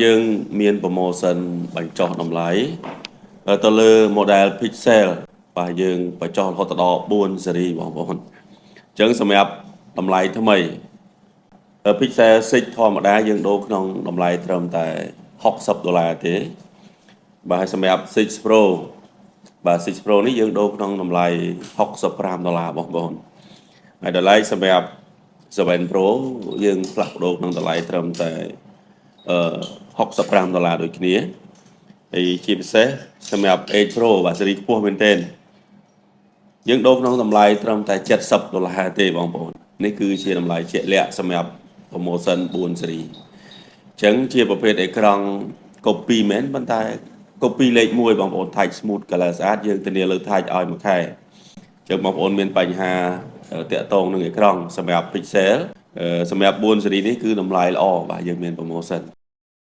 យើងមាន promotion បញ្ចុះតម្លៃទៅលើ model Pixel បាទយើងបញ្ចុះរហូតដល់4ស៊េរីបងប្អូនអញ្ចឹងសម្រាប់តម្លៃថ្មី Pixel 6ធម្មតាយើងដូរក្នុងតម្លៃត្រឹមតែ$60ទេបាទហើយសម្រាប់6 Pro បាទ6 Pro នេះយើងដូរក្នុងតម្លៃ$65បងប្អូនហើយតម្លៃសម្រាប់7 Pro យើងផ្លាស់ប្ដូរក្នុងតម្លៃត្រឹមតែ$65ដូចគ្នាហើយជាពិសេសសម្រាប់8 Pro បាទស៊េរីខ្ពស់មែនទែនយើងដូរក្នុងតម្លៃត្រឹមតែ$70ទេបងប្អូននេះគឺជាតម្លៃជាក់លាក់សម្រាប់ promotion 4ស៊េរីអញ្ចឹងជាប្រភេទអេក្រង់ copy មែនប៉ុន្តែ copy លេខ1បងប្អូន Touch Smooth Color ស្អាតយើងធានាលើ Touch ឲ្យមួយខែអញ្ចឹងបងប្អូនមានបញ្ហាតាក់ទងនឹងអេក្រង់សម្រាប់ Pixel សម្រាប់4ស៊េរីនេះគឺតម្លៃល្អបាទយើងមាន promotion